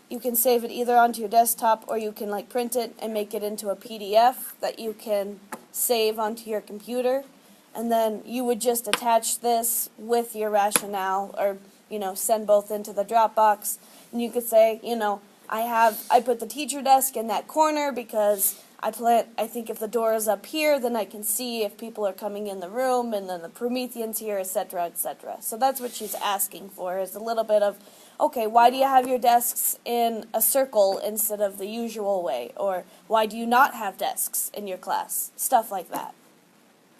You can save it either onto your desktop, or you can like print it and make it into a PDF that you can save onto your computer. and then you would just attach this with your rationale, or send both into the Dropbox, and you could say, I put the teacher desk in that corner because I think if the door is up here, then I can see if people are coming in the room, and then the Promethean's here, etc., etc. So that's what she's asking for, is a little bit of, okay, why do you have your desks in a circle instead of the usual way? Or why do you not have desks in your class? Stuff like that.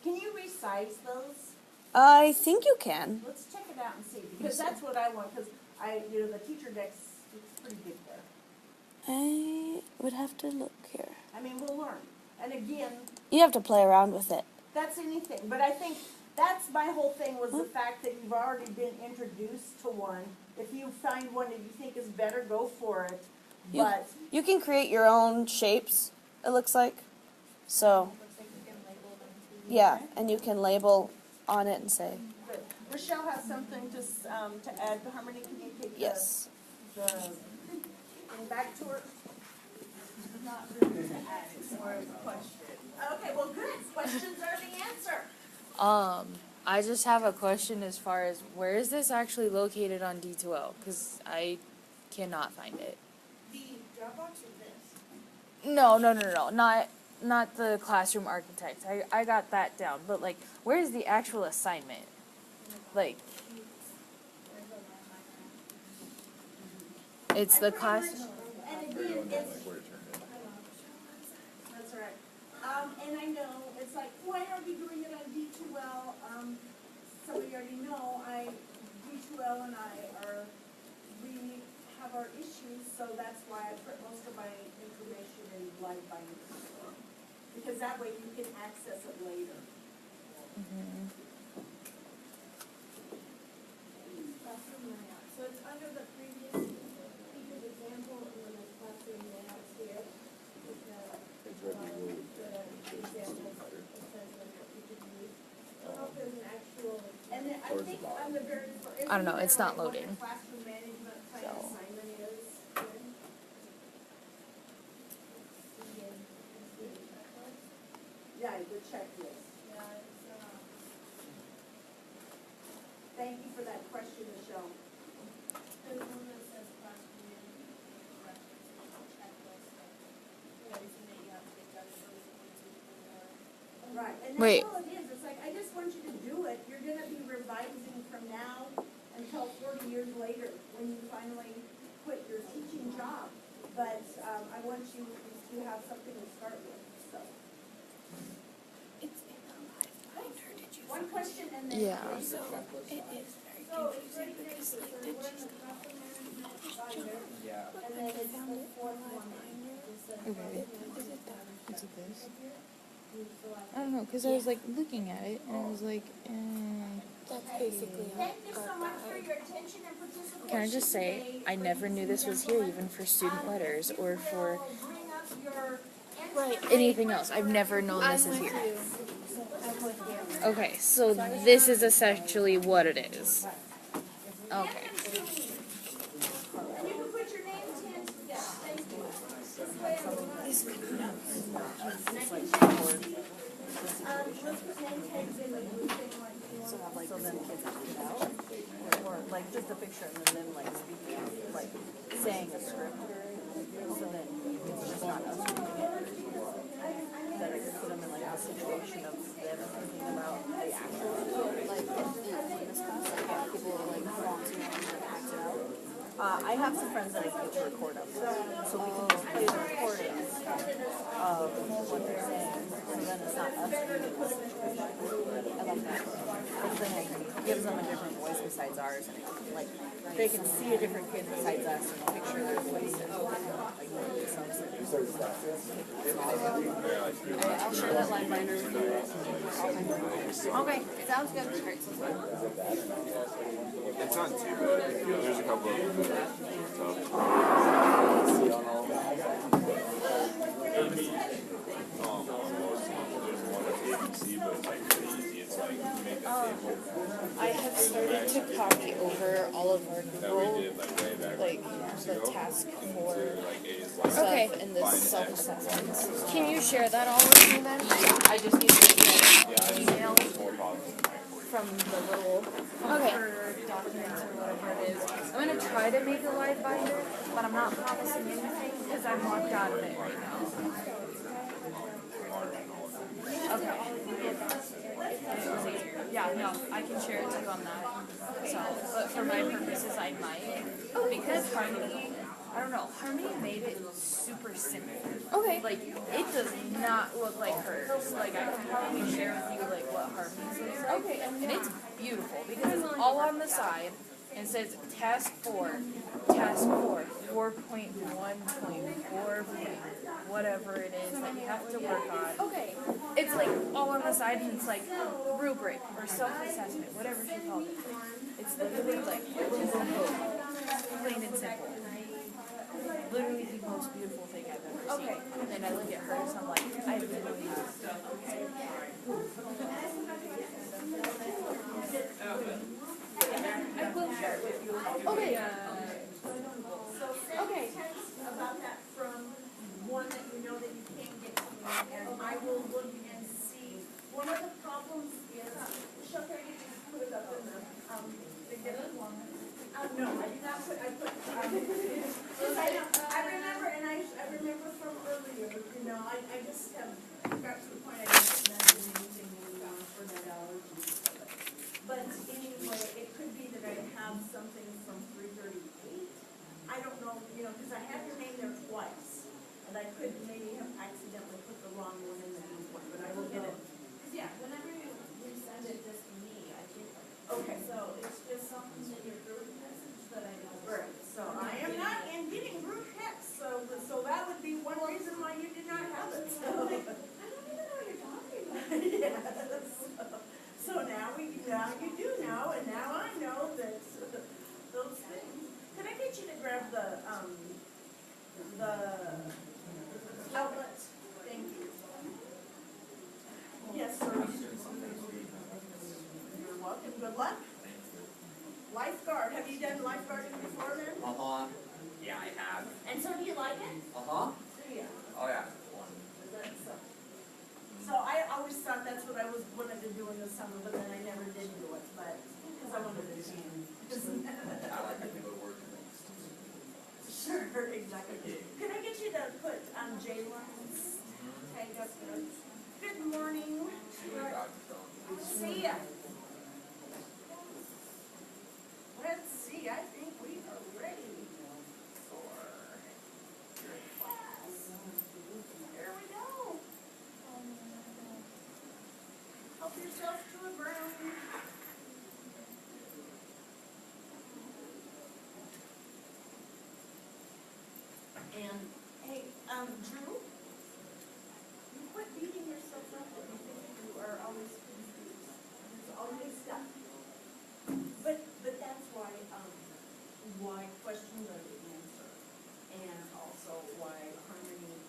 Can you resize those? I think you can. Let's check it out and see, because that's what I want, because the teacher desk is pretty big there. I would have to look here. I mean, we'll learn. And again, You have to play around with it. that's anything, but I think that's my whole thing, was the fact that you've already been introduced to one. If you find one that you think is better, go for it. But You can create your own shapes, it looks like. So, yeah, and you can label on it and say, but Rochelle has something to add. Harmony, can you take yes. the thing back to her? Not really to add, it's more of a question. Okay, well, good. Questions are the answer. I just have a question as far as where is this actually located on D2L? Because I cannot find it. The Dropbox or this? No, not the classroom architect. I got that down, but like, where's the actual assignment? Like, it's the classroom. And again, it's, that's right. And I know, it's like, why are we doing it on D2L? So we already know, D2L and we have our issues, so that's why I put most of my information in Live by Newspaper. Because that way you can access it later. Classroom layout. So it's under the previous teacher's example, and then there's classroom layouts here. With the examples, it says what you can use. I don't know if there's an actual. And then I think on the very, I don't know, it's not what the loading. classroom management plan assignment is. Yeah, the checklist. Thank you for that question, Michelle. There's one that says classroom management, checklist, everything that you have to get done for the Right, and Wait. that's all it is. It's like, I just want you to do it. You're gonna be revising from now until 40 years later, when you finally quit your teaching job. But, I want you to have something to start with, so. It's in the live binder, did you One question and then. Yeah. So, it is very confusing because, like, did she And then it's the fourth one. Okay. Is it that? Is it this? I don't know, because I was like looking at it and I was like, That's basically Thank you so much for your attention and participation. Can I just say, I never knew this was here, even for student letters or for Bring up your anything else. I've never known this is here. I'm with you. Okay, so this is essentially what it is. Okay. And you can put your name in. Yeah, thank you. This way let's put name tags in the blue thing like you want. So then kids act it out, or like just a picture and then like speaking, like saying a script. So then it's just not us reading it. That I could put them in like a situation of them thinking about the actual, like in this class, like people like volunteering to act it out. I have some friends that I get to record them, so we can just play the recordings of what they're saying, so then it's not us reading the situation. I love that. Because then it gives them a different voice besides ours, and it, like, they can see a different kid besides us and picture their voices. I'll share that line binder with you. Okay, sounds good. Great. It's not too bad. There's a couple of I have started to copy over all of our Google, like the task for stuff in the self-assessments. Can you share that all with me then? I just need to email. from the little Word documents or whatever it is. I'm gonna try to make a live binder, but I'm not promising anything because I'm locked out of it right now. Okay. Yeah, no, I can share it to you on that. So, but for my purposes, I might. Because Harmony, I don't know, Harmony made it super simple. Okay. Like, it does not look like hers. Like, I can probably share with you, like, what Harmony's looks like. Okay. And it's beautiful because it's all on the side and it says task 4, 4.1.4, whatever it is that you have to work on. Okay. It's like all on the side and it's like rubric or self-assessment, whatever she called it. It's literally like plain and simple. Literally the most beautiful thing I've ever seen. Okay. And then I look at hers and I'm like, I literally I will share it with you. Okay. Okay. Text about that from one that you know that you can't get to me, and I will look and see. One of the problems is, Shelter, you just put it up in the, no, I did not put, I remember, and I remember from earlier, you know, I just have got to the point I didn't imagine anything moving on for that allergy. But anyway, it could be that I have something from 338. I don't know, you know, because I had your name there twice, and I could maybe have accidentally put the wrong one in the new one, but I will get it. Yeah, whenever you send it just to me, I get it. Okay. So it's just something in your group message that I know. Right, so I am not in getting group text, so that would be one reason why you did not have it, so. I don't even know what you're talking about. Yes, so now you do know, and now I know that those things. Can I get you to grab the outlet? Thank you. Yes, sir. You're welcome, good luck. Lifeguard, have you done lifeguarding before then? Uh-huh. Yeah, I have. And so do you like it? Uh-huh. Do you? Oh, yeah. So I always thought that's what I wanted to do in the summer, but then I never did do it, but, because I wanted to tan. I like to go to work. Sure, exactly. Can I get you to put Jalen's tag up there? Good morning. See ya. Let's see, I think we are ready for class. Here we go. Help yourself to a brownie. And, hey, Drew, you quit beating yourself up that you think you are always confused. There's always stuff. But that's why questions are the answer. And also why Harmony and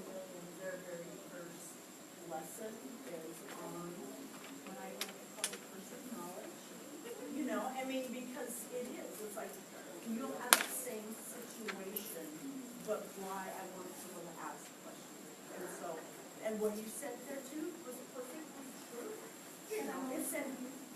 William, their very first lesson is on what I like to call the curse of knowledge. You know, I mean, because it is, it's like, you'll have the same situation, but why I want people to ask questions. And so, and what you said there too was perfectly true. You know, it said,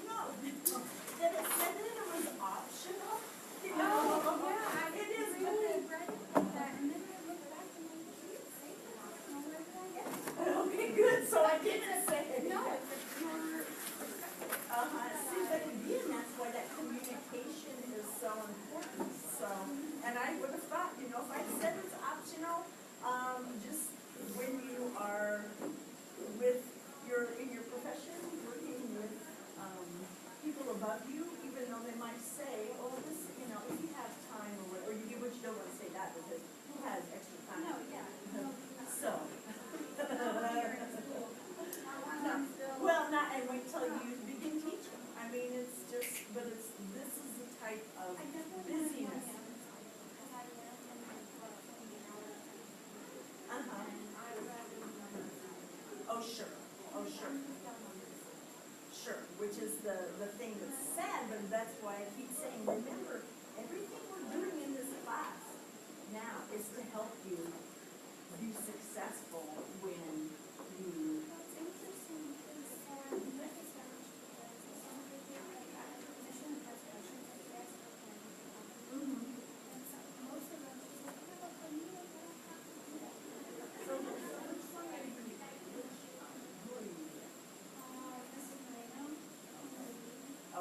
no, that it said that it was optional. You know, yeah, it is, I really read it like that, and then I looked back and I didn't say that optional, where did I get it? okay, good, so I didn't say it. No, it's a pure. See, but again, that's why that communication is so important, so, and I would have thought, you know, if I said it's optional, just when you are with in your profession, working with, people above you, even though they might say, oh, this, you know, if you have time or whatever, you which you don't want to say that because who has extra time? No, yeah. So. No, well, not, and wait till you begin teaching. I mean, it's just, but it's, this is the type of busyness. Oh, sure, oh, sure. Sure, which is the thing that's sad, but that's why I keep saying, remember, everything we're doing in this class now is to help you be successful when you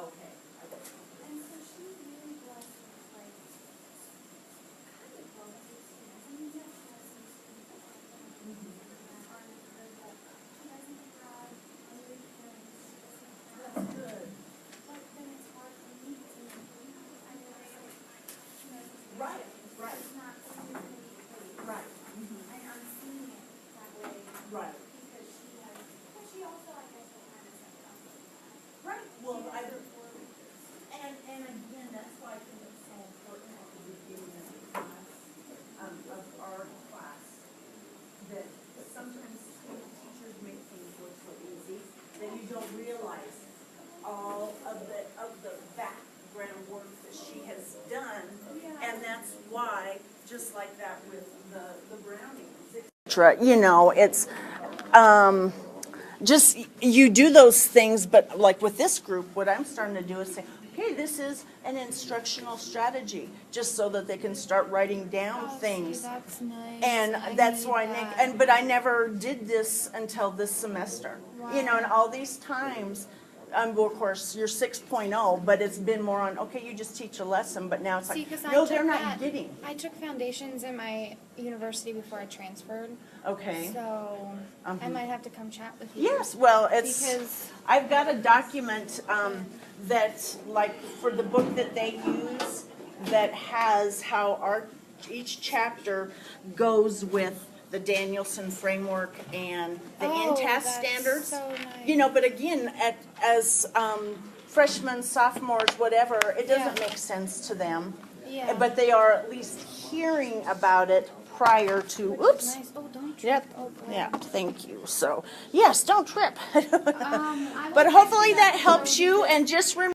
Okay. And so she's really blessed with like kind of both experience. I mean, yes, she has some students that are aren't good, but she doesn't have a weak parents. That's good. But then it's hard for me to I know she doesn't Right, right. It's not something to be paid. Right. And I'm seeing it that way. Right. Because she has, but she also, I guess, will kind of set up with that. Right, well, She I doesn't don't, work with this. and again, that's why I think it's so important at the beginning of the class, of our class, that sometimes teachers make things look so easy, that you don't realize all of the background work that she has done, and that's why, just like that with the Brownies, you know, it's, just, you do those things, but like with this group, what I'm starting to do is say, okay, this is an instructional strategy, just so that they can start writing down things. That's nice. And I that's need why that. but I never did this until this semester. You know, and all these times, well, of course, you're 6.0, but it's been more on, okay, you just teach a lesson, but now it's See, like, 'cause no, I they're took not that- getting. I took foundations in my university before I transferred. Okay. So I might have to come chat with you. Yes, well, it's, Because I've got a document that, like, for the book that they use, that has how each chapter goes with the Danielson framework and the INTAS that's standards. so nice. You know, but again, as freshmen, sophomores, whatever, it doesn't make sense to them. Yeah. But they are at least hearing about it prior to, oops. Nice. Oh, don't trip. Yep. Oh, boy. Yeah, thank you. So, yes, don't trip. I But will hopefully do that helps you, and just remember